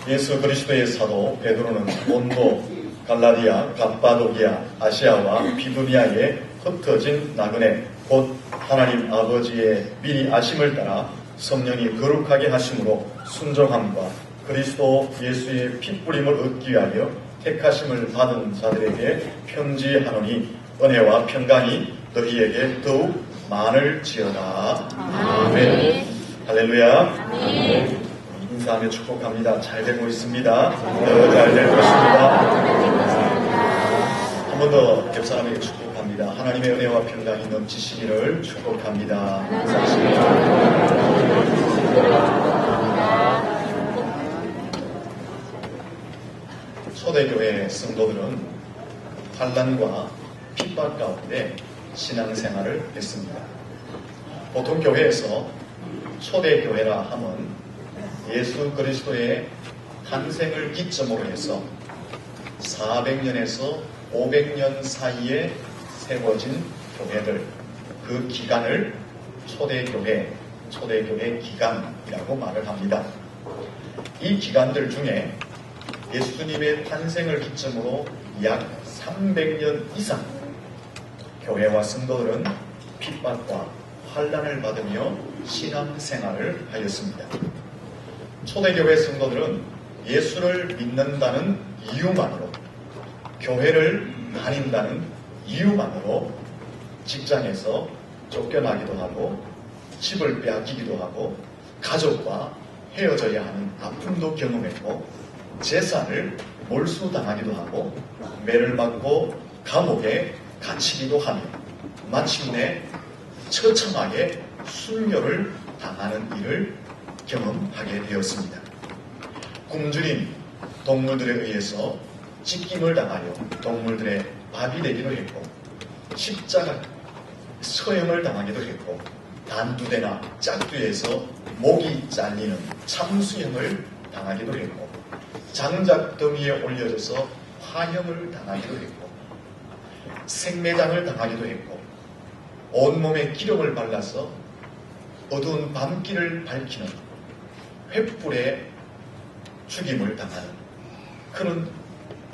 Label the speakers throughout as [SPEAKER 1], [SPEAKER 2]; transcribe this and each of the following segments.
[SPEAKER 1] 예수 그리스도의 사도 베드로는 본도, 갈라디아, 갑바도기아, 아시아와 비두니아에 흩어진 나그네 곧 하나님 아버지의 미리 아심을 따라 성령이 거룩하게 하심으로 순종함과 그리스도 예수의 핏부림을 얻기 위하여 택하심을 받은 자들에게 편지하노니 은혜와 평강이 너희에게 더욱 많을지어다. 아멘. 할렐루야. 아멘. 인사하며 축복합니다. 잘 되고 있습니다. 더 잘 될 것입니다. 한 번 더 옆 사람에게 축복합니다. 하나님의 은혜와 평강이 넘치시기를 축복합니다. 초대교회 성도들은 환난과 핍박 가운데 신앙생활을 했습니다. 보통 교회에서 초대교회라 함은 예수 그리스도의 탄생을 기점으로 해서 400년에서 500년 사이에 세워진 교회들, 그 기간을 초대교회 기간이라고 말을 합니다. 이 기간들 중에 예수님의 탄생을 기점으로 약 300년 이상 교회와 성도들은 핍박과 환난을 받으며 신앙생활을 하였습니다. 초대교회 성도들은 예수를 믿는다는 이유만으로, 교회를 다닌다는 이유만으로 직장에서 쫓겨나기도 하고 집을 빼앗기기도 하고 가족과 헤어져야 하는 아픔도 경험했고 재산을 몰수당하기도 하고 매를 맞고 감옥에 갇히기도 하며 마침내 처참하게 순교를 당하는 일을 경험하게 되었습니다. 굶주린 동물들에 의해서 찢김을 당하여 동물들의 밥이 되기도 했고 십자가 서형을 당하기도 했고 단두대나 짝두에서 목이 잘리는 참수형을 당하기도 했고 장작 더미에 올려져서 화형을 당하기도 했고 생매장을 당하기도 했고 온몸에 기름을 발라서 어두운 밤길을 밝히는 횃불에 죽임을 당하는 그런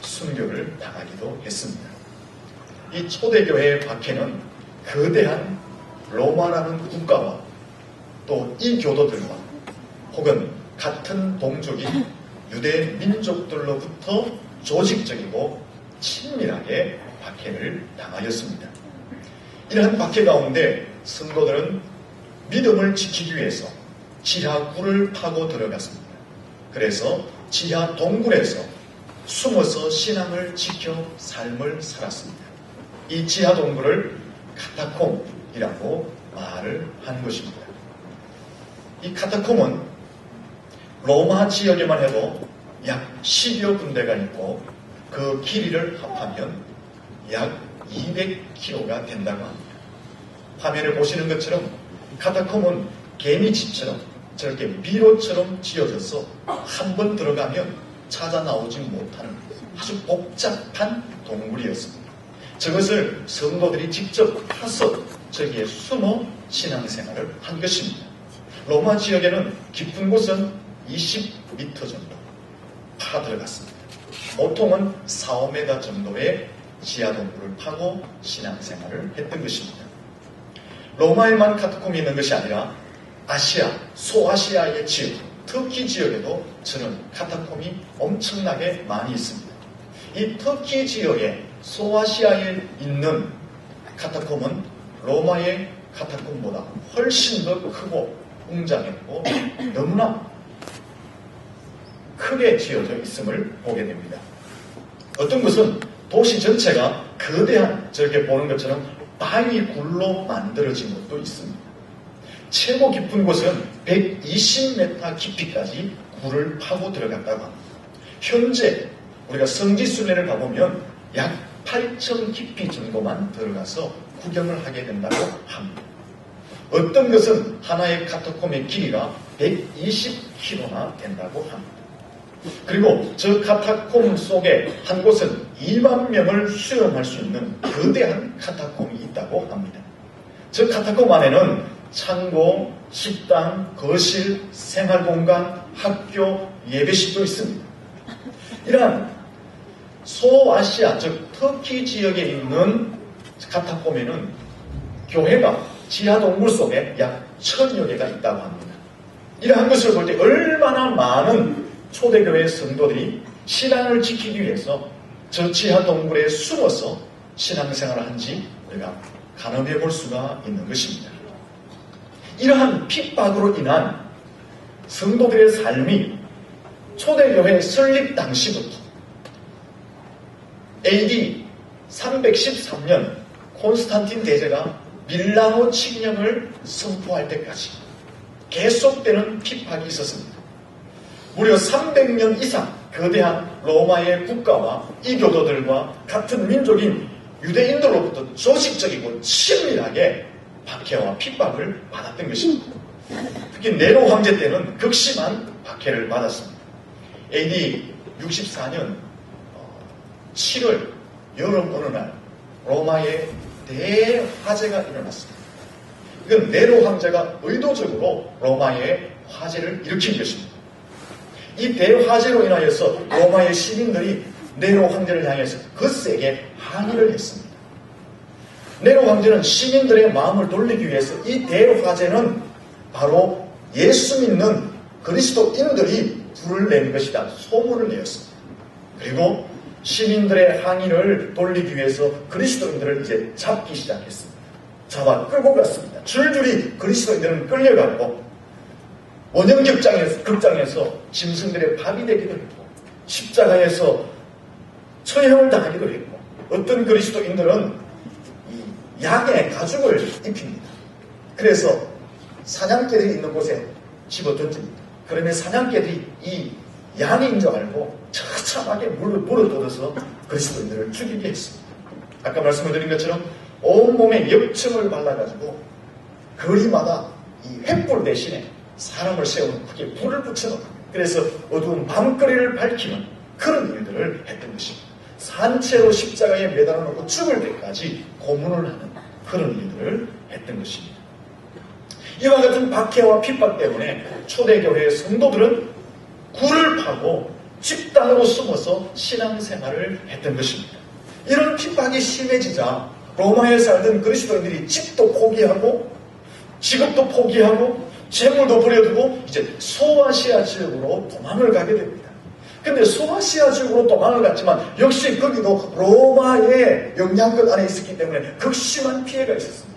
[SPEAKER 1] 순교를 당하기도 했습니다. 이 초대교회의 박해는 거대한 로마라는 국가와 또 이 교도들과 혹은 같은 동족인 유대 민족들로부터 조직적이고 친밀하게 박해를 당하였습니다. 이러한 박해 가운데 성도들은 믿음을 지키기 위해서 지하굴을 파고 들어갔습니다. 그래서 지하 동굴에서 숨어서 신앙을 지켜 삶을 살았습니다. 이 지하 동굴을 카타콤이라고 말을 한 것입니다. 이 카타콤은 로마 지역에만 해도 약 10여 군데가 있고 그 길이를 합하면 약 200km가 된다고 합니다. 화면을 보시는 것처럼 카타콤은 개미집처럼 저렇게 미로처럼 지어져서 한 번 들어가면 찾아 나오지 못하는 아주 복잡한 동굴이었습니다. 저것을 성도들이 직접 파서 저기에 숨어 신앙생활을 한 것입니다. 로마 지역에는 깊은 곳은 20m 정도 파 들어갔습니다. 보통은 4, 5m 정도의 지하동굴을 파고 신앙생활을 했던 것입니다. 로마에만 카타콤이 있는 것이 아니라 아시아, 소아시아의 지역, 터키 지역에도 저는 카타콤이 엄청나게 많이 있습니다. 이 터키 지역에 소아시아에 있는 카타콤은 로마의 카타콤보다 훨씬 더 크고 웅장했고 너무나 크게 지어져 있음을 보게 됩니다. 어떤 것은 도시 전체가 거대한 저렇게 보는 것처럼 바위 굴로 만들어진 것도 있습니다. 최고 깊은 곳은 120m 깊이까지 굴을 파고 들어갔다고 합니다. 현재 우리가 성지순례를 가보면 약 8천 깊이 정도만 들어가서 구경을 하게 된다고 합니다. 어떤 것은 하나의 카타콤의 길이가 120km나 된다고 합니다. 그리고 저 카타콤 속에 한 곳은 2만 명을 수용할 수 있는 거대한 카타콤이 있다고 합니다. 저 카타콤 안에는 창고, 식당, 거실, 생활공간, 학교 예배실도 있습니다. 이러한 소아시아, 즉 터키 지역에 있는 카타콤에는 교회가 지하 동굴 속에 약 1000여 개가 있다고 합니다. 이러한 것을 볼 때 얼마나 많은 초대교회 성도들이 신앙을 지키기 위해서 저 지하 동굴에 숨어서 신앙생활을 한지 우리가 가늠해 볼 수가 있는 것입니다. 이러한 핍박으로 인한 성도들의 삶이 초대교회 설립 당시부터 AD 313년 콘스탄틴 대제가 밀라노 칙령을 선포할 때까지 계속되는 핍박이 있었습니다. 무려 300년 이상 거대한 로마의 국가와 이교도들과 같은 민족인 유대인들로부터 조직적이고 친밀하게 박해와 핍박을 받았던 것입니다. 특히 네로 황제 때는 극심한 박해를 받았습니다. AD 64년 7월 여름 어느 날 로마에 대화재가 일어났습니다. 이건 네로 황제가 의도적으로 로마에 화재를 일으킨 것입니다. 이 대화재로 인하여서 로마의 시민들이 네로 황제를 향해서 거세게 항의를 했습니다. 네로 황제는 시민들의 마음을 돌리기 위해서 이 대화재는 바로 예수 믿는 그리스도인들이 불을 낸 것이다 소문을 내었습니다. 그리고 시민들의 항의를 돌리기 위해서 그리스도인들을 이제 잡기 시작했습니다. 잡아 끌고 갔습니다. 줄줄이 그리스도인들은 끌려갔고 원형 극장에서 짐승들의 밥이 되기도 했고 십자가에서 처형을 당하기도 했고 어떤 그리스도인들은 이 양의 가죽을 입힙니다. 그래서 사냥개들이 있는 곳에 집어던집니다. 그러면 사냥개들이 이 양인 줄 알고 처참하게 물을 뜯어서 그리스도인들을 죽이게 했습니다. 아까 말씀을 드린 것처럼 온몸에 엽청을 발라가지고 거리마다 이 횃불 대신에 사람을 세우는 크게 불을 붙여놓고 그래서 어두운 밤거리를 밝히는 그런 일들을 했던 것입니다. 산채로 십자가에 매달아 놓고 죽을 때까지 고문을 하는 그런 일들을 했던 것입니다. 이와 같은 박해와 핍박 때문에 초대교회의 성도들은 굴을 파고 집단으로 숨어서 신앙생활을 했던 것입니다. 이런 핍박이 심해지자 로마에 살던 그리스도인들이 집도 포기하고 직업도 포기하고 재물도 버려두고 이제 소아시아 지역으로 도망을 가게 됩니다. 근데 소아시아 지역으로 도망을 갔지만 역시 거기도 로마의 영향권 안에 있었기 때문에 극심한 피해가 있었습니다.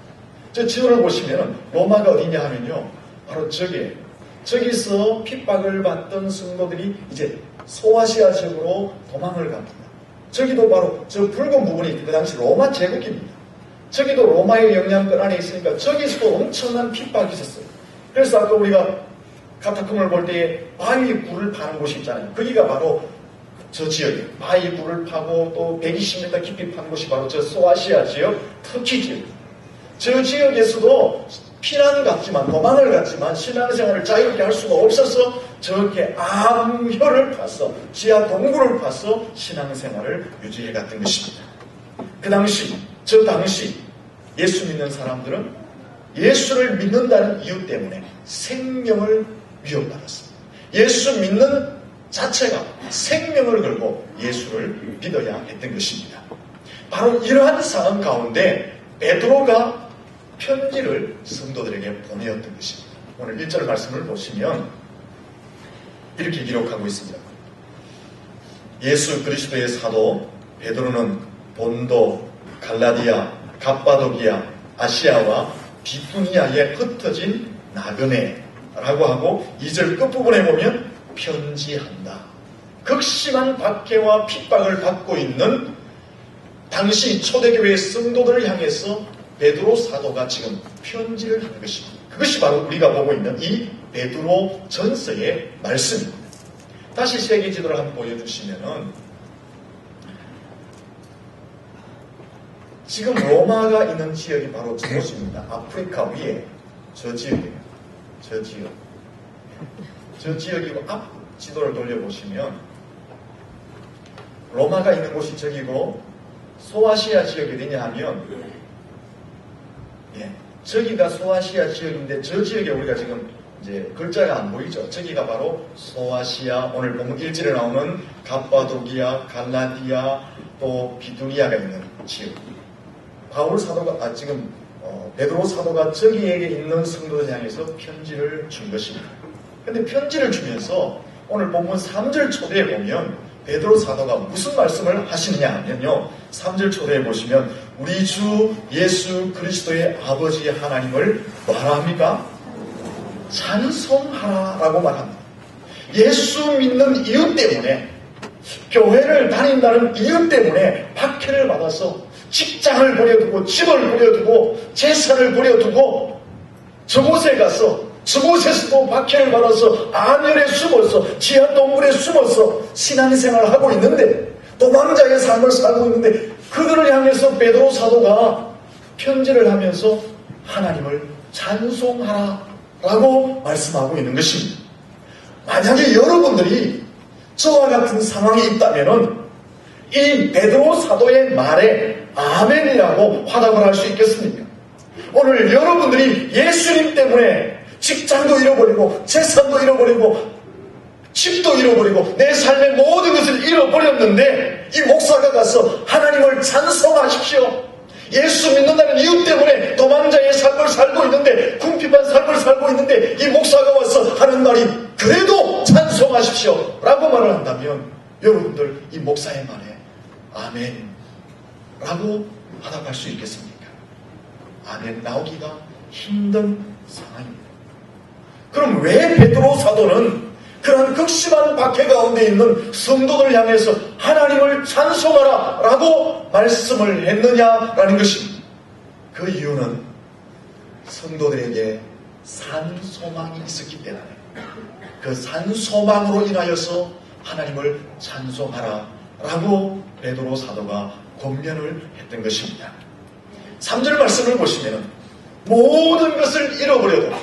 [SPEAKER 1] 저 지도를 보시면 로마가 어디냐 하면요. 바로 저기서 핍박을 받던 성도들이 이제 소아시아 지역으로 도망을 갑니다. 저기도 바로 저 붉은 부분이 그 당시 로마 제국입니다. 저기도 로마의 영향권 안에 있으니까 저기서도 엄청난 핍박이 있었어요. 그래서 아까 우리가 카타콤을 볼 때에 바위 굴을 파는 곳이 있잖아요. 거기가 바로 저 지역이에요. 바위 굴을 파고 또 120m 깊이 파는 곳이 바로 저 소아시아 지역, 터키 지역입니다. 저 지역에서도 피난을 갔지만 도망을 갔지만 신앙생활을 자유롭게 할 수가 없어서 저렇게 암혈을 파서 지하 동굴을 파서 신앙생활을 유지해 갔던 것입니다. 저 당시 예수 믿는 사람들은 예수를 믿는다는 이유 때문에 생명을 위협받았습니다. 예수 믿는 자체가 생명을 걸고 예수를 믿어야 했던 것입니다. 바로 이러한 상황 가운데 베드로가 편지를 성도들에게 보내었던 것입니다. 오늘 1절 말씀을 보시면 이렇게 기록하고 있습니다. 예수 그리스도의 사도 베드로는 본도, 갈라디아, 갑바도기아, 아시아와 비투니아에 흩어진 나그네라고 하고 2절 끝부분에 보면 편지한다. 극심한 박해와 핍박을 받고 있는 당시 초대교회의 성도들을 향해서 베드로 사도가 지금 편지를 하는 것입니다. 그것이 바로 우리가 보고 있는 이 베드로 전서의 말씀입니다. 다시 세계 지도를 한번 보여주시면은 지금 로마가 있는 지역이 바로 저곳입니다. 아프리카 위에 저 지역이에요. 저 지역이고 앞 지도를 돌려보시면 로마가 있는 곳이 저기고 소아시아 지역이 어디냐 하면 저기가 소아시아 지역인데 저 지역에 우리가 지금 이제 글자가 안 보이죠. 저기가 바로 소아시아, 오늘 본문 1절에 나오는 갑바도기아, 갈라디아, 또 비두니아가 있는 지역. 바울 사도가 지금 베드로 사도가 저기에게 있는 성도들 향해서 편지를 준 것입니다. 근데 편지를 주면서 오늘 본문 3절 초대에 보면 베드로 사도가 무슨 말씀을 하시느냐 하면요, 3절 초대에 보시면 우리 주 예수 그리스도의 아버지 하나님을 말합니까? 찬송하라라고 말합니다. 예수 믿는 이유 때문에, 교회를 다닌다는 이유 때문에 박해를 받아서 직장을 버려두고 집을 버려두고 재산을 버려두고 저곳에 가서 저곳에서도 박해를 받아서 안열에 숨어서 지하 동굴에 숨어서 신앙생활을 하고 있는데, 도망자의 삶을 살고 있는데, 그들을 향해서 베드로 사도가 편지를 하면서 하나님을 찬송하라라고 말씀하고 있는 것입니다. 만약에 여러분들이 저와 같은 상황이 있다면은 이 베드로 사도의 말에 아멘이라고 화답을 할 수 있겠습니까? 오늘 여러분들이 예수님 때문에 직장도 잃어버리고 재산도 잃어버리고 집도 잃어버리고 내 삶의 모든 것을 잃어버렸는데, 이 목사가 가서 하나님을 찬송하십시오, 예수 믿는다는 이유 때문에 도망자의 삶을 살고 있는데, 궁핍한 삶을 살고 있는데, 이 목사가 와서 하는 말이 그래도 찬송하십시오 라고 말을 한다면, 여러분들 이 목사의 말에 아멘 라고 화답할 수 있겠습니까? 아멘 나오기가 힘든 상황입니다. 그럼 왜 베드로 사도는 그런 극심한 박해 가운데 있는 성도들 향해서 하나님을 찬송하라 라고 말씀을 했느냐라는 것입니다. 그 이유는 성도들에게 산 소망이 있었기 때문에, 그 산 소망으로 인하여서 하나님을 찬송하라 라고 베드로 사도가 권면을 했던 것입니다. 3절 말씀을 보시면 모든 것을 잃어버려도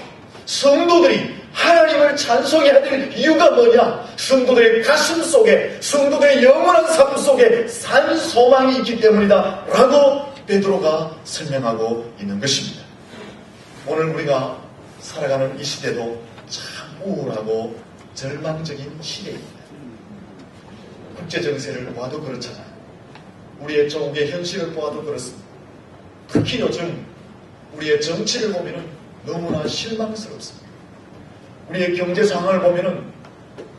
[SPEAKER 1] 성도들이 하나님을 찬송해야 될 이유가 뭐냐? 성도들의 가슴 속에, 성도들의 영원한 삶 속에 산 소망이 있기 때문이다 라고 베드로가 설명하고 있는 것입니다. 오늘 우리가 살아가는 이 시대도 참 우울하고 절망적인 시대입니다. 국제정세를 보아도 그렇잖아요. 우리의 조국의 현실을 보아도 그렇습니다. 특히 요즘 우리의 정치를 보면 너무나 실망스럽습니다. 우리의 경제 상황을 보면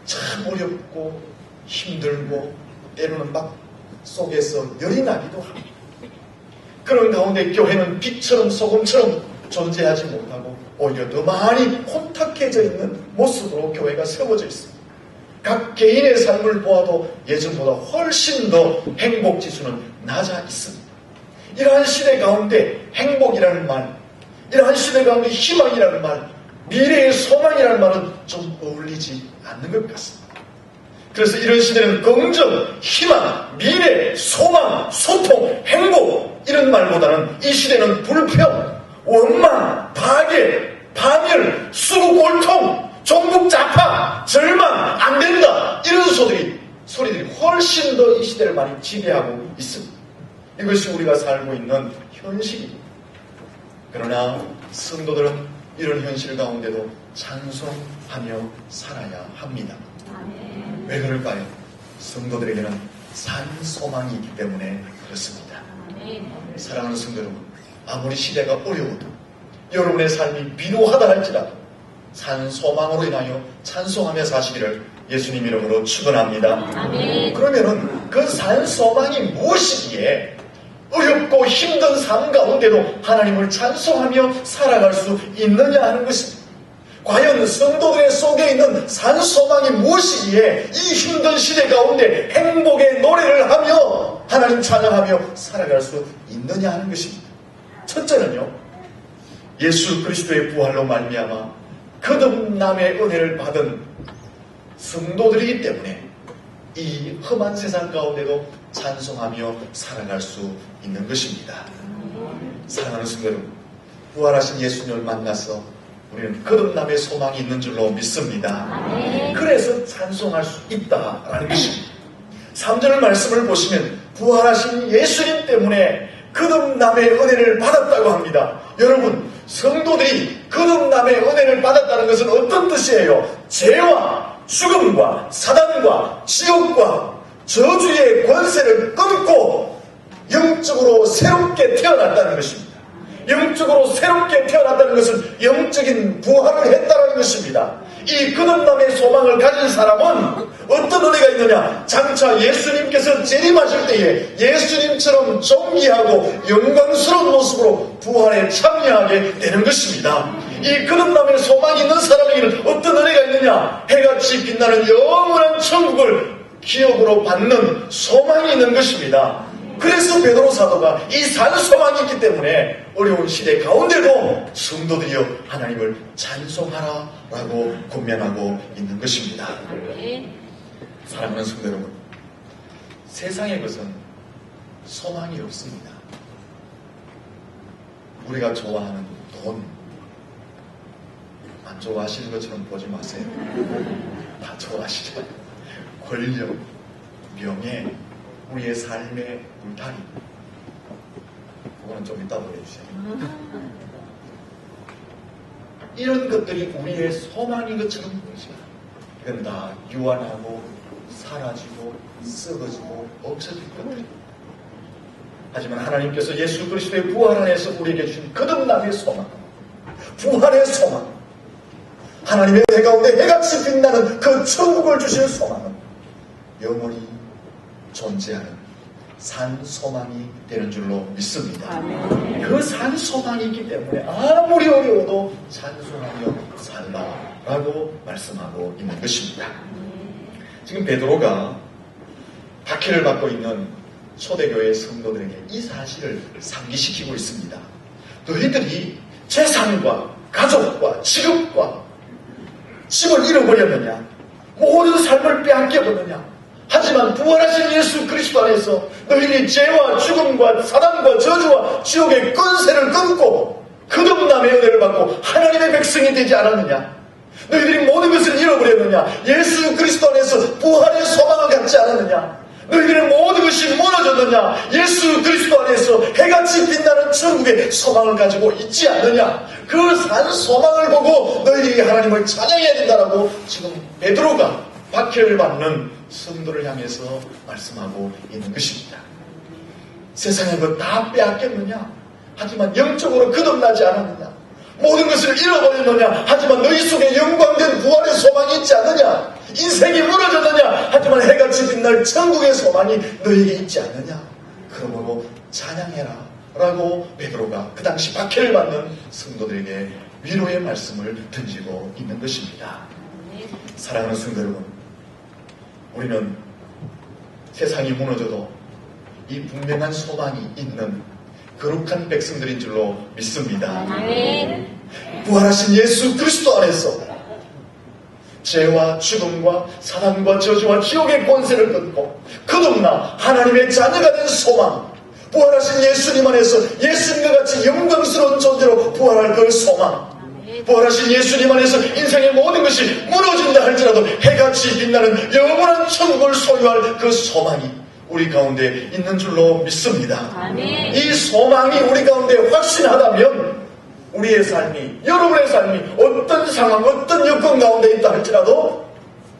[SPEAKER 1] 참 어렵고 힘들고 때로는 막 속에서 열이 나기도 합니다. 그런 가운데 교회는 빛처럼 소금처럼 존재하지 못하고 오히려 더 많이 혼탁해져 있는 모습으로 교회가 세워져 있습니다. 각 개인의 삶을 보아도 예전보다 훨씬 더 행복지수는 낮아 있습니다. 이러한 시대 가운데 행복이라는 말, 이러한 시대 가운데 희망이라는 말, 미래의 소망이라는 말은 좀 어울리지 않는 것 같습니다. 그래서 이런 시대는 긍정, 희망, 미래, 소망, 소통, 행복 이런 말보다는 이 시대는 불평, 원망, 파괴, 파멸, 수고골통, 종북 좌파, 절망, 안 된다 이런 소리들이 훨씬 더 이 시대를 많이 지배하고 있습니다. 이것이 우리가 살고 있는 현실입니다. 그러나 성도들은 이런 현실 가운데도 찬송하며 살아야 합니다. 왜 그럴까요? 성도들에게는 산 소망이 있기 때문에 그렇습니다. 사랑하는 성도 여러분, 아무리 시대가 어려워도 여러분의 삶이 비루하다 할지라도 산 소망으로 인하여 찬송하며 사시기를 예수님 이름으로 축원합니다. 그러면은 그 산 소망이 무엇이기에 어렵고 힘든 삶 가운데도 하나님을 찬송하며 살아갈 수 있느냐 하는 것입니다. 과연 성도들의 속에 있는 산 소망이 무엇이기에 이 힘든 시대 가운데 행복의 노래를 하며 하나님 찬양하며 살아갈 수 있느냐 하는 것입니다. 첫째는요, 예수 그리스도의 부활로 말미암아 거듭남의 은혜를 받은 성도들이기 때문에 이 험한 세상 가운데도 찬송하며 살아갈 수 있는 것입니다. 사랑하는 성도 여러분, 부활하신 예수님을 만나서 우리는 거듭남의 소망이 있는 줄로 믿습니다. 그래서 찬송할 수 있다라는 것입니다. 3절 말씀을 보시면 부활하신 예수님 때문에 거듭남의 은혜를 받았다고 합니다. 여러분, 성도들이 거듭남의 은혜를 받았다는 것은 어떤 뜻이에요? 죄와 죽음과 사단과 지옥과 저주의 권세를 끊고 영적으로 새롭게 태어났다는 것입니다. 영적으로 새롭게 태어났다는 것은 영적인 부활을 했다는 것입니다. 이 거듭남의 소망을 가진 사람은 어떤 은혜가 있느냐? 장차 예수님께서 재림하실 때에 예수님처럼 존귀하고 영광스러운 모습으로 부활에 참여하게 되는 것입니다. 이 거듭남의 소망이 있는 사람에게는 어떤 은혜가 있느냐? 해같이 빛나는 영원한 천국을 기업으로 받는 소망이 있는 것입니다. 그래서 베드로 사도가 이 산 소망이 있기 때문에 어려운 시대 가운데도 성도들이여 하나님을 찬송하라 라고 권면하고 있는 것입니다. 사랑하는 성도 여러분, 세상의 것은 소망이 없습니다. 우리가 좋아하는 돈, 안 좋아하시는 것처럼 보지 마세요. 다 좋아하시죠. 권력, 명예, 우리의 삶의 울타리. 그거는 좀 이따 보여주세요. 이런 것들이 우리의 소망인 것처럼 보이죠. 이건 다 유한하고 사라지고 썩어지고 없어질 것들. 하지만 하나님께서 예수 그리스도의 부활 안에서 우리에게 주신 거듭남의 소망, 부활의 소망, 하나님의 해 가운데 해같이 빛나는 그 천국을 주실 소망은 영원히 존재하는 산 소망이 되는 줄로 믿습니다. 그 산 소망이 있기 때문에 아무리 어려워도 찬송하며 살라라고 말씀하고 있는 것입니다. 지금 베드로가 박해를 받고 있는 초대교회 성도들에게 이 사실을 상기시키고 있습니다. 너희들이 재산과 가족과 직업과 집을 잃어버렸느냐? 모든 삶을 빼앗겨버렸느냐? 하지만 부활하신 예수 그리스도 안에서 너희들이 죄와 죽음과 사단과 저주와 지옥의 권세를 끊고 거듭남의 은혜를 받고 하나님의 백성이 되지 않았느냐? 너희들이 모든 것을 잃어버렸느냐? 예수 그리스도 안에서 부활의 소망을 갖지 않았느냐? 너희들의 모든 것이 무너졌느냐? 예수 그리스도 안에서 해같이 빛나는 천국의 소망을 가지고 있지 않느냐? 그 산 소망을 보고 너희들이 하나님을 찬양해야 된다라고 지금 베드로가 박해를 받는 성도를 향해서 말씀하고 있는 것입니다. 세상에 그 다 빼앗겼느냐? 하지만 영적으로 거듭나지 않았느냐? 모든 것을 잃어버렸느냐? 하지만 너희 속에 영광된 부활의 소망이 있지 않느냐? 인생이 무너졌느냐? 하지만 해같이 빛날 천국의 소망이 너희에게 있지 않느냐? 그러므로 찬양해라 라고 베드로가 그 당시 박해를 받는 성도들에게 위로의 말씀을 던지고 있는 것입니다. 사랑하는 성도 여러분, 우리는 세상이 무너져도 이 분명한 소망이 있는 거룩한 백성들인 줄로 믿습니다. 부활하신 예수 그리스도 안에서 죄와 죽음과 사단과 저주와 지옥의 권세를 끊고 거듭나 하나님의 자녀가 된 소망, 부활하신 예수님 안에서 예수님과 같이 영광스러운 존재로 부활할 그 소망, 부활하신 예수님 안에서 인생의 모든 것이 무너진다 할지라도 해같이 빛나는 영원한 천국을 소유할 그 소망이 우리 가운데 있는 줄로 믿습니다. 아멘. 이 소망이 우리 가운데 확신하다면 우리의 삶이, 여러분의 삶이 어떤 상황, 어떤 여건 가운데 있다 할지라도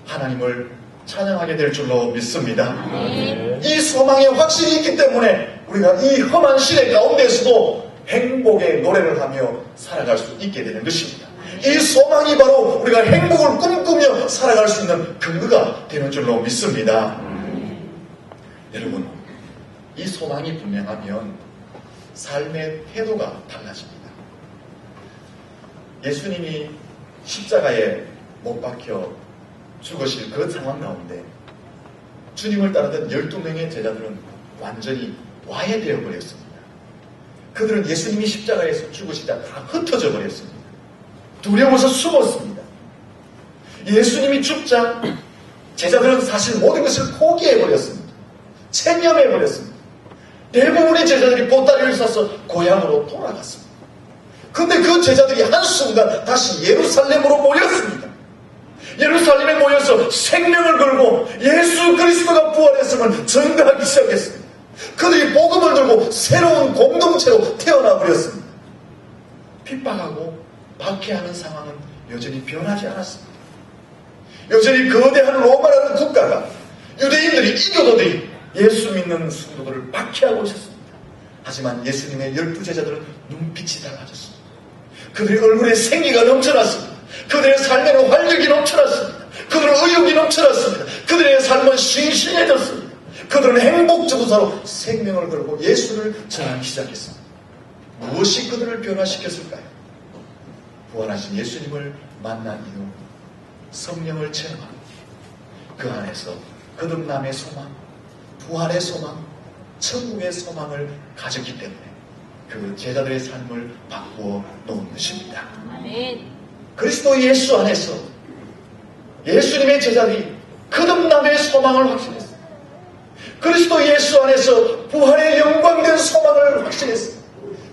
[SPEAKER 1] 하나님을 찬양하게 될 줄로 믿습니다. 아멘. 이 소망의 확신이 있기 때문에 우리가 이 험한 시대 가운데서도 행복의 노래를 하며 살아갈 수 있게 되는 것입니다. 이 소망이 바로 우리가 행복을 꿈꾸며 살아갈 수 있는 근거가 되는 줄로 믿습니다. 여러분, 이 소망이 분명하면 삶의 태도가 달라집니다. 예수님이 십자가에 못 박혀 죽으실 그 상황 가운데 주님을 따르던 12명의 제자들은 완전히 와해되어 버렸습니다. 그들은 예수님이 십자가에서 죽으시자 다 흩어져 버렸습니다. 두려워서 숨었습니다. 예수님이 죽자 제자들은 사실 모든 것을 포기해버렸습니다. 체념해버렸습니다. 대부분의 제자들이 보따리를 싸서 고향으로 돌아갔습니다. 근데 그 제자들이 한순간 다시 예루살렘으로 모였습니다. 예루살렘에 모여서 생명을 걸고 예수 그리스도가 부활했음을 전가하기 시작했습니다. 그들이 복음을 들고 새로운 공동체로 태어나 버렸습니다. 핍박하고 박해하는 상황은 여전히 변하지 않았습니다. 여전히 거대한 로마라는 국가가 유대인들이 이교도들이 예수 믿는 성도들을 박해하고 있었습니다. 하지만 예수님의 12제자들은 눈빛이 달라졌습니다. 그들의 얼굴에 생기가 넘쳐났습니다. 그들의 삶에는 활력이 넘쳐났습니다. 그들은 의욕이 넘쳐났습니다. 그들의 삶은 싱싱해졌습니다. 그들은 행복주도사로 생명을 걸고 예수를 전하기 시작했습니다. 무엇이 그들을 변화시켰을까요? 부활하신 예수님을 만난 이후 성령을 체험하고 그 안에서 거듭남의 소망, 부활의 소망, 천국의 소망을 가졌기 때문에 그 제자들의 삶을 바꾸어 놓은 것입니다. 그리스도 예수 안에서 예수님의 제자들이 거듭남의 소망을 확신했습니다. 그리스도 예수 안에서 부활의 영광된 소망을 확신했습니다.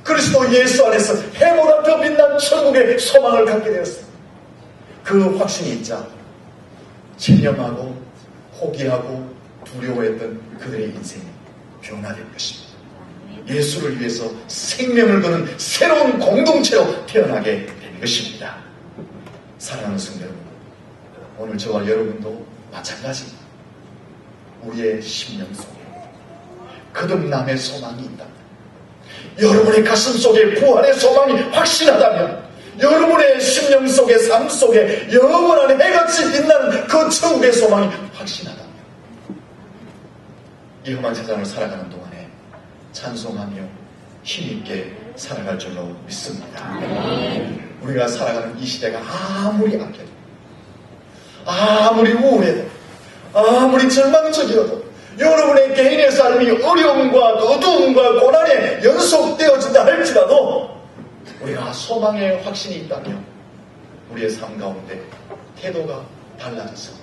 [SPEAKER 1] 그리스도 예수 안에서 해보다 더 빛난 천국의 소망을 갖게 되었습니다. 그 확신이 있자 체념하고 포기하고 두려워했던 그들의 인생이 변화된 것입니다. 예수를 위해서 생명을 거는 새로운 공동체로 태어나게 된 것입니다. 사랑하는 성도 여러분, 오늘 저와 여러분도 마찬가지입니다. 우리의 심령 속에 거듭남의 소망이 있다. 여러분의 가슴 속에 부활의 소망이 확신하다면 여러분의 심령 속에 삶 속에 영원한 해같이 빛나는 그 천국의 소망이 확신하다면 이 험한 세상을 살아가는 동안에 찬송하며 힘있게 살아갈 줄로 믿습니다. 우리가 살아가는 이 시대가 아무리 악해도 아무리 우울해도 아무리 절망적이어도 여러분의 개인의 삶이 어려움과 어두움과 고난에 연속되어진다 할지라도 우리가 소망의 확신이 있다면 우리의 삶 가운데 태도가 달라져서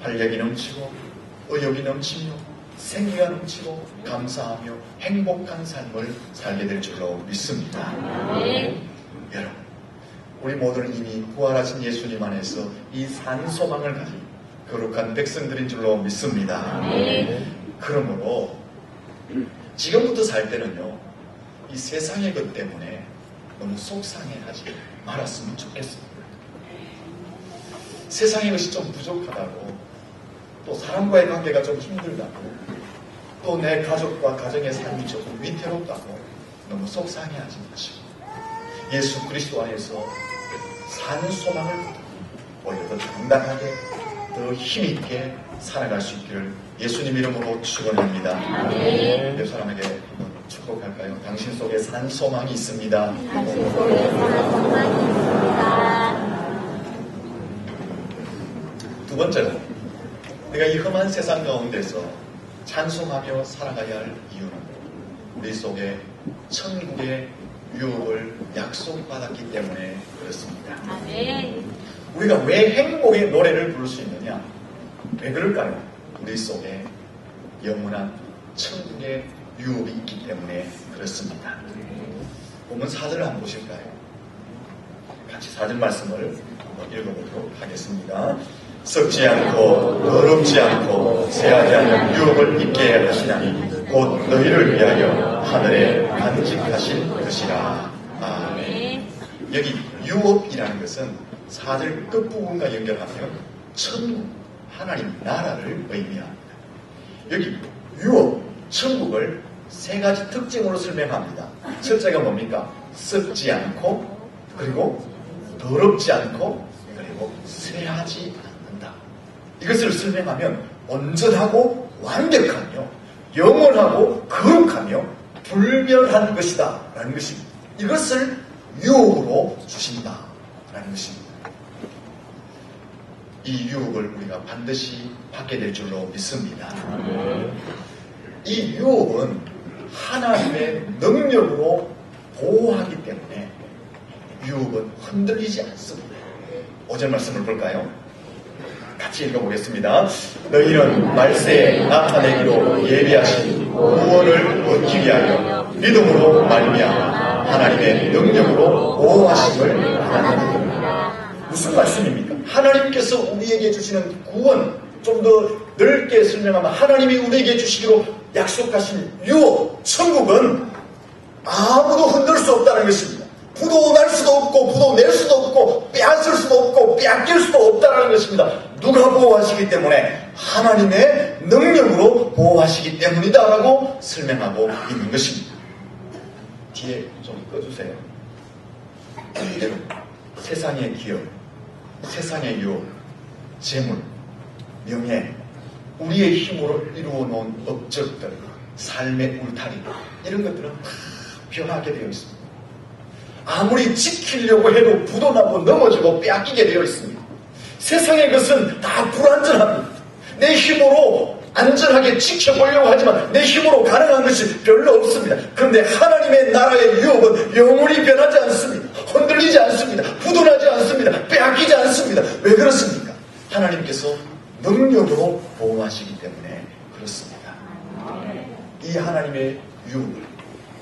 [SPEAKER 1] 활력이 넘치고 의욕이 넘치며 생기가 넘치고 감사하며 행복한 삶을 살게 될 줄로 믿습니다. 여러분, 우리 모두는 이미 부활하신 예수님 안에서 이 산 소망을 가진 거룩한 백성들인 줄로 믿습니다. 그러므로 지금부터 살 때는요, 이 세상의 것 때문에 너무 속상해하지 말았으면 좋겠습니다. 세상의 것이 좀 부족하다고, 또 사람과의 관계가 좀 힘들다고, 또 내 가족과 가정의 삶이 조금 위태롭다고 너무 속상해하지 마시고 예수 그리스도 안에서 사는 소망을 오히려 더 당당하게 더 힘있게 살아갈 수 있기를 예수님 이름으로 축원합니다. 옆 사람에게 한번 축복할까요? 당신 속에 산 소망이 있습니다.
[SPEAKER 2] 당신 속에 산 소망이 있습니다.
[SPEAKER 1] 두 번째는 내가 이 험한 세상 가운데서 찬송하며 살아가야 할 이유는 우리 속에 천국의 유업을 약속받았기 때문에 그렇습니다. 우리가 왜 행복의 노래를 부를 수 있느냐? 왜 그럴까요? 우리 속에 영원한 천국의 유업이 있기 때문에 그렇습니다. 보면 4절을 한번 보실까요? 같이 4절 말씀을 한번 읽어보도록 하겠습니다. 썩지 않고 더럽지 않고 쇠하지 않는 유업을 입게 하시나니 곧 너희를 위하여 하늘에 간직하신 것이라. 아멘. 여기 유업이라는 것은 4절 끝부분과 연결하면 천국, 하나님 나라를 의미합니다. 여기 유업, 천국을 세 가지 특징으로 설명합니다. 첫째가 뭡니까? 썩지 않고, 그리고 더럽지 않고, 그리고 쇠하지 않는다. 이것을 설명하면 온전하고 완벽하며 영원하고 거룩하며 불멸한 것이다 라는 것입니다. 이것을 유업으로 주신다 라는 것입니다. 이 유업을 우리가 반드시 받게 될 줄로 믿습니다. 이 유업은 하나님의 능력으로 보호하기 때문에 유업은 흔들리지 않습니다. 5절 말씀을 볼까요? 같이 읽어보겠습니다. 너희는 말세에 나타내기로 예비하신 구원을 얻기 위하여 믿음으로 말미암아 하나님의 능력으로 보호하심을 받았느니라. 무슨 말씀입니까? 하나님께서 우리에게 주시는 구원, 좀 더 넓게 설명하면 하나님이 우리에게 주시기로 약속하신 유업, 천국은 아무도 흔들 수 없다는 것입니다. 부도 날 수도 없고 부도 낼 수도 없고 빼앗을 수도 없고 빼앗길 수도 없다는 것입니다. 누가 보호하시기 때문에? 하나님의 능력으로 보호하시기 때문이다라고 설명하고 있는 것입니다. 뒤에 좀 꺼주세요. 여러분, 세상의 기업, 세상의 유혹, 재물, 명예, 우리의 힘으로 이루어 놓은 업적들, 삶의 울타리, 이런 것들은 다 변하게 되어 있습니다. 아무리 지키려고 해도 부도나고 넘어지고 빼앗기게 되어 있습니다. 세상의 것은 다 불안전합니다. 내 힘으로 안전하게 지켜보려고 하지만 내 힘으로 가능한 것이 별로 없습니다. 그런데 하나님의 나라의 유업은 영원히 변하지 않습니다. 흔들리지 않습니다. 부도나지 않습니다. 빼앗기지 않습니다. 왜 그렇습니까? 하나님께서 능력으로 보호하시기 때문에 그렇습니다. 이 하나님의 유업을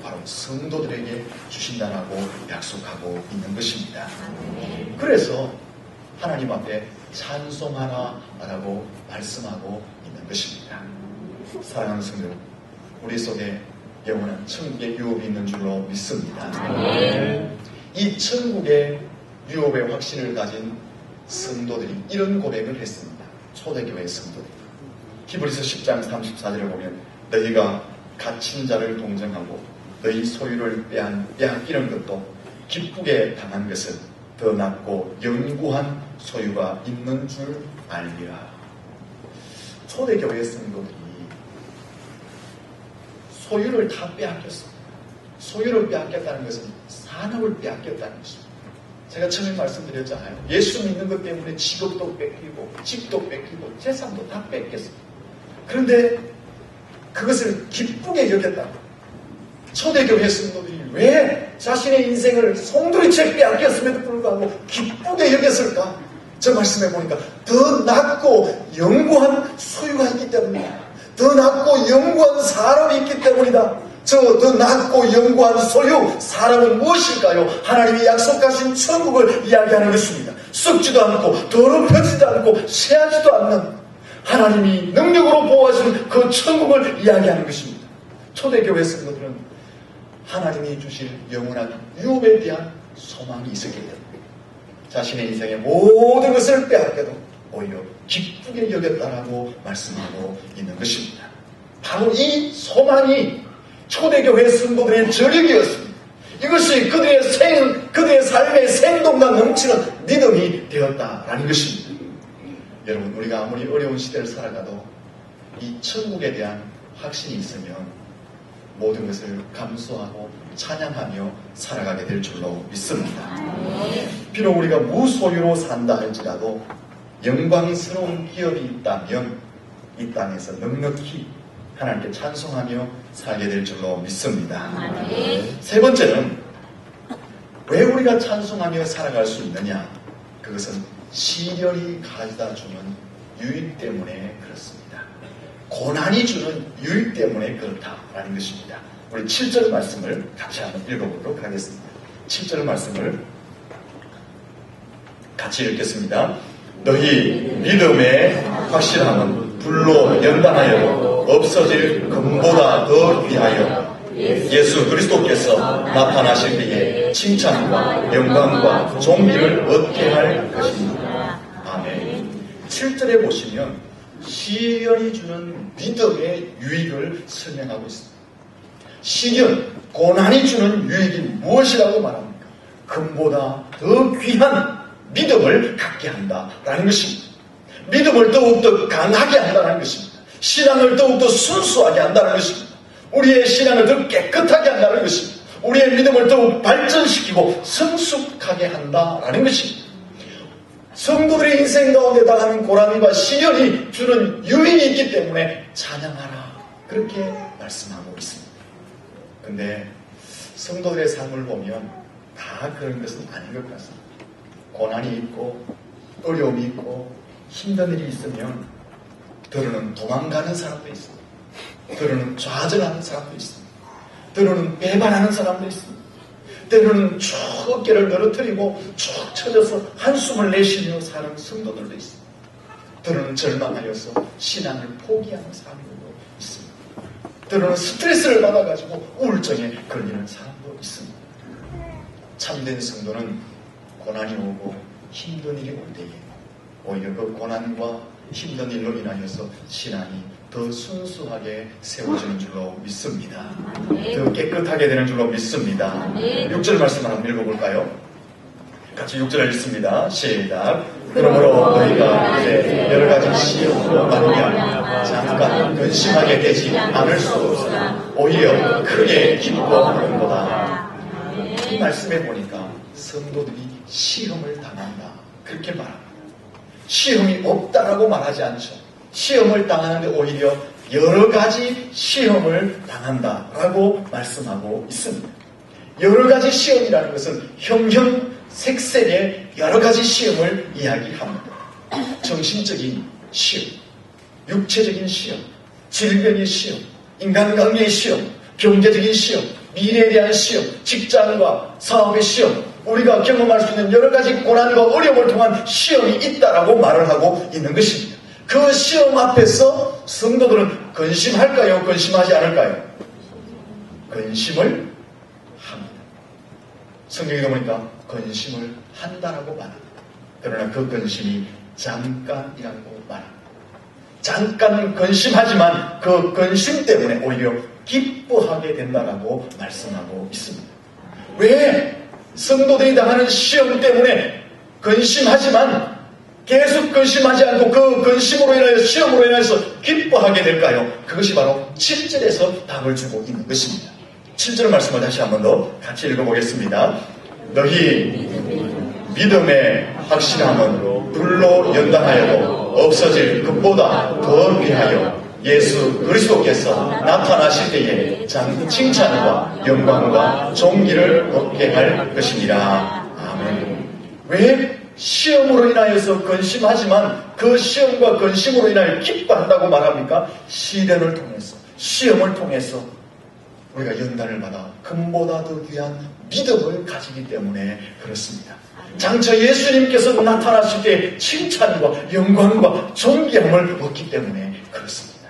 [SPEAKER 1] 바로 성도들에게 주신다라고 약속하고 있는 것입니다. 그래서 하나님 앞에 찬송하라라고 말씀하고 있는 것입니다. 사랑하는 성도, 우리 속에 영원한 천국의 유업이 있는 줄로 믿습니다. 이 천국의 유업의 확신을 가진 성도들이 이런 고백을 했습니다. 초대교회 성도들. 히브리서 10장 34절을 보면 너희가 갇힌 자를 동정하고 너희 소유를 빼앗기는 것도 기쁘게 당한 것은 더 낫고 영구한 소유가 있는 줄 알리라. 초대교회 성도들이 소유를 다 빼앗겼습니다. 소유를 빼앗겼다는 것은 산업을 빼앗겼다는 것입니다. 제가 처음에 말씀드렸잖아요. 예수 믿는 것 때문에 직업도 뺏기고 집도 뺏기고 재산도 다 뺏겼습니다. 그런데 그것을 기쁘게 여겼다. 초대교회 성도들이 왜 자신의 인생을 송두리째 빼앗겼음에도 불구하고 기쁘게 여겼을까? 저 말씀해 보니까 더 낫고 영구한 소유가 있기 때문이다. 더 낫고 영구한 사람이 있기 때문이다. 저 더 낫고 영구한 소유, 사람은 무엇일까요? 하나님이 약속하신 천국을 이야기하는 것입니다. 썩지도 않고 더럽혀지지도 않고 새하지도 않는 하나님이 능력으로 보호하시는 그 천국을 이야기하는 것입니다. 초대교회 성도들은 하나님이 주실 영원한 유업에 대한 소망이 있었기 때문에 자신의 인생의 모든 것을 빼앗겨도 오히려 기쁘게 여겼다라고 말씀하고 있는 것입니다. 바로 이 소망이 초대교회 성도들의 저력이었습니다. 이것이 그들의 삶의 생동감 넘치는 믿음이 되었다라는 것입니다. 여러분, 우리가 아무리 어려운 시대를 살아가도 이 천국에 대한 확신이 있으면 모든 것을 감수하고 찬양하며 살아가게 될 줄로 믿습니다. 비록 우리가 무소유로 산다 할지라도 영광스러운 기업이 있다면 이 땅에서 넉넉히 하나님께 찬송하며 살게 될 줄로 믿습니다. 세 번째는 왜 우리가 찬송하며 살아갈 수 있느냐? 그것은 시련이 가져다 주는 유익 때문에 그렇습니다. 고난이 주는 유익 때문에 그렇다라는 것입니다. 우리 7절 말씀을 같이 한번 읽어보도록 하겠습니다. 7절 말씀을 같이 읽겠습니다. 너희 믿음의 확실함은 불로 연단하여 없어질 금보다 더 귀하여 예수 그리스도께서 나타나실 때에 칭찬과 영광과 존귀를 얻게 할 것입니다. 아멘. 7절에 보시면 시련이 주는 믿음의 유익을 설명하고 있습니다. 시련, 고난이 주는 유익이 무엇이라고 말합니까? 금보다 더 귀한 믿음을 갖게 한다라는 것입니다. 믿음을 더욱더 강하게 한다는 것입니다. 신앙을 더욱더 순수하게 한다는 것입니다. 우리의 신앙을 더 깨끗하게 한다는 것입니다. 우리의 믿음을 더욱 발전시키고 성숙하게 한다라는 것입니다. 성도들의 인생 가운데 당하는 고난과 시련이 주는 유익이 있기 때문에 찬양하라, 그렇게 말씀하고 있습니다. 근데 성도들의 삶을 보면 다 그런 것은 아닌 것 같습니다. 고난이 있고 어려움이 있고 힘든 일이 있으면 때로는 도망가는 사람도 있습니다. 때로는 좌절하는 사람도 있습니다. 때로는 배반하는 사람도 있습니다. 때로는 쭉 어깨를 늘어뜨리고 쭉 쳐져서 한숨을 내쉬며 사는 성도들도 있습니다. 때로는 절망하여서 신앙을 포기하는 사람들도 있습니다. 때로는 스트레스를 받아가지고 우울증에 걸리는 사람도 있습니다. 참된 성도는 고난이 오고 힘든 일이 올 때에 오히려 그 고난과 힘든 일로 인하여서 신앙이 더 순수하게 세워지는 줄로 믿습니다. 더 깨끗하게 되는 줄로 믿습니다. 6절 말씀을 한번 읽어볼까요? 같이 6절 읽습니다. 시작. 그러므로 너희가 이제 여러 가지 시험으로 말미암아 잠깐 근심하게 되지 않을 수 없으나 오히려 크게 기뻐하는도다. 이 말씀에 보니까 성도들이 시험을 당한다 그렇게 말합니다. 시험이 없다라고 말하지 않죠. 시험을 당하는데 오히려 여러 가지 시험을 당한다라고 말씀하고 있습니다. 여러 가지 시험이라는 것은 형형색색의 여러 가지 시험을 이야기합니다. 정신적인 시험, 육체적인 시험, 질병의 시험, 인간관계의 시험, 경제적인 시험, 미래에 대한 시험, 직장과 사업의 시험, 우리가 경험할 수 있는 여러 가지 고난과 어려움을 통한 시험이 있다라고 말을 하고 있는 것입니다. 그 시험 앞에서 성도들은 근심할까요? 근심하지 않을까요? 근심을 합니다. 성경에 보니까 근심을 한다라고 말합니다. 그러나 그 근심이 잠깐이라고 말합니다. 잠깐 근심하지만 그 근심 때문에 오히려 기뻐하게 된다라고 말씀하고 있습니다. 왜 성도들이 당하는 시험 때문에 근심하지만 계속 근심하지 않고 그 근심으로 인하여 시험으로 인해서 기뻐하게 될까요? 그것이 바로 7절에서 답을 주고 있는 것입니다. 7절 말씀을 다시 한 번 더 같이 읽어보겠습니다. 너희 믿음의 확실함은 불로 연단하여도 없어질 것보다 더 귀하여 예수 그리스도께서 나타나실 때에 칭찬과 영광과 존귀를 얻게 할 것입니다. 아멘. 왜 시험으로 인하여서 근심하지만 그 시험과 근심으로 인하여 기뻐한다고 말합니까? 시련을 통해서, 시험을 통해서 우리가 연단을 받아 금보다 더 귀한 믿음을 가지기 때문에 그렇습니다. 장차 예수님께서 나타나실 때 칭찬과 영광과 존귀함을 얻기 때문에 그렇습니다.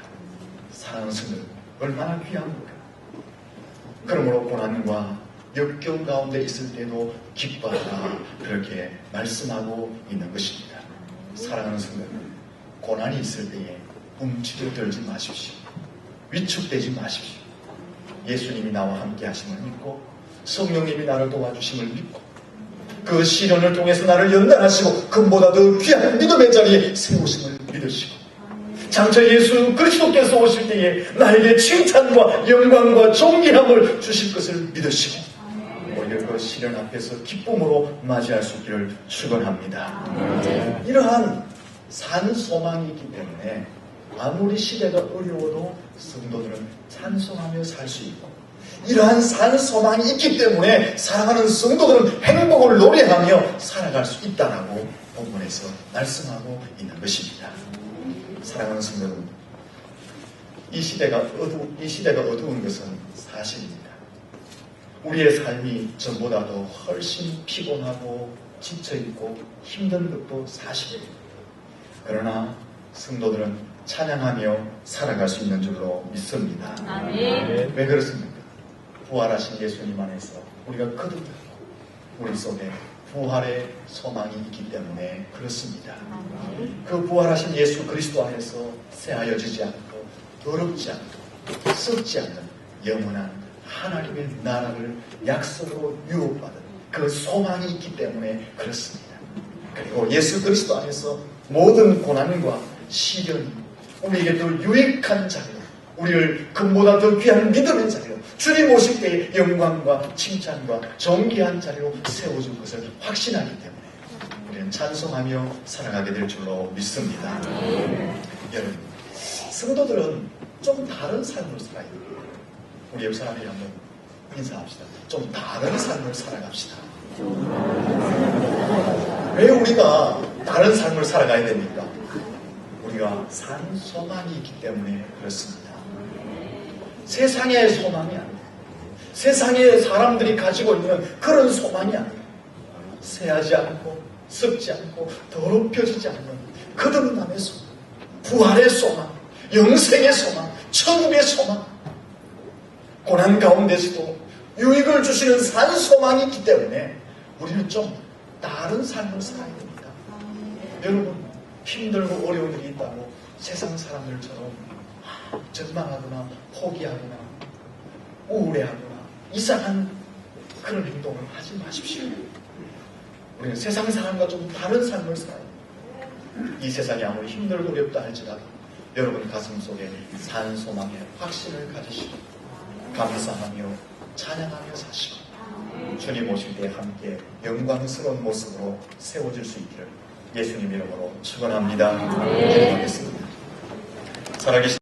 [SPEAKER 1] 사랑하는 성도, 얼마나 귀합니까? 그러므로 고난과 역경 가운데 있을 때도 기뻐하라 그렇게 말씀하고 있는 것입니다. 사랑하는 성도, 고난이 있을 때에 움츠러들지 마십시오. 위축되지 마십시오. 예수님이 나와 함께 하심을 믿고 성령님이 나를 도와주심을 믿고 그 시련을 통해서 나를 연단하시고 금보다 더 귀한 믿음의 자리에 세우심을 믿으시고 장차 예수 그리스도께서 오실 때에 나에게 칭찬과 영광과 존귀함을 주실 것을 믿으시고 오히려 그 시련 앞에서 기쁨으로 맞이할 수 있기를 축원합니다. 이러한 산 소망이 있기 때문에 아무리 시대가 어려워도 성도들은 찬송하며 살 수 있고 이러한 산 소망이 있기 때문에 사랑하는 성도들은 행복을 노래하며 살아갈 수 있다라고 본문에서 말씀하고 있는 것입니다. 사랑하는 성도들, 이 시대가 어두운 것은 사실입니다. 우리의 삶이 전보다도 훨씬 피곤하고 지쳐있고 힘든 것도 사실입니다. 그러나 성도들은 찬양하며 살아갈 수 있는 줄로 믿습니다.
[SPEAKER 2] 아멘.
[SPEAKER 1] 왜 그렇습니까? 부활하신 예수님 안에서 우리가 거듭나고 우리 속에 부활의 소망이 있기 때문에 그렇습니다. 그 부활하신 예수 그리스도 안에서 새하여지지 않고 더럽지 않고 썩지 않는 영원한 하나님의 나라를 약속으로 유업받은 그 소망이 있기 때문에 그렇습니다. 그리고 예수 그리스도 안에서 모든 고난과 시련이 우리에게 더 유익한 자리로 우리를 금보다 더 귀한 믿음의 자리로 주님 오실 때의 영광과 칭찬과 존귀한 자리로 세워줄 것을 확신하기 때문에 우리는 찬송하며 살아가게 될 줄로 믿습니다. 여러분, 성도들은 좀 다른 삶을 살아야 돼요. 우리 옆 사람이 한번 인사합시다. 좀 다른 삶을 살아갑시다. 왜 우리가 다른 삶을 살아가야 됩니까? 우리가 산 소망이 있기 때문에 그렇습니다. 세상의 소망이 아니에요. 세상의 사람들이 가지고 있는 그런 소망이 아니에요. 새하지 않고 썩지 않고 더럽혀지지 않는 거듭남의 소망, 부활의 소망, 영생의 소망, 천국의 소망, 고난 가운데서도 유익을 주시는 산 소망이 있기 때문에 우리는 좀 다른 삶을 살아야 됩니다. 여러분, 힘들고 어려운 일이 있다고 세상 사람들처럼 절망하거나 포기하거나 우울해하거나 이상한 그런 행동을 하지 마십시오. 우리는 세상 사람과 좀 다른 삶을 살아야 됩니다. 이 세상이 아무리 힘들고 어렵다 할지라도 여러분 가슴 속에 산 소망의 확신을 가지시고 감사하며 찬양하며 사시고 주님 오실 때 함께 영광스러운 모습으로 세워질 수 있기를 예수님 이름으로 축원합니다. 기도하겠습니다. 살아계신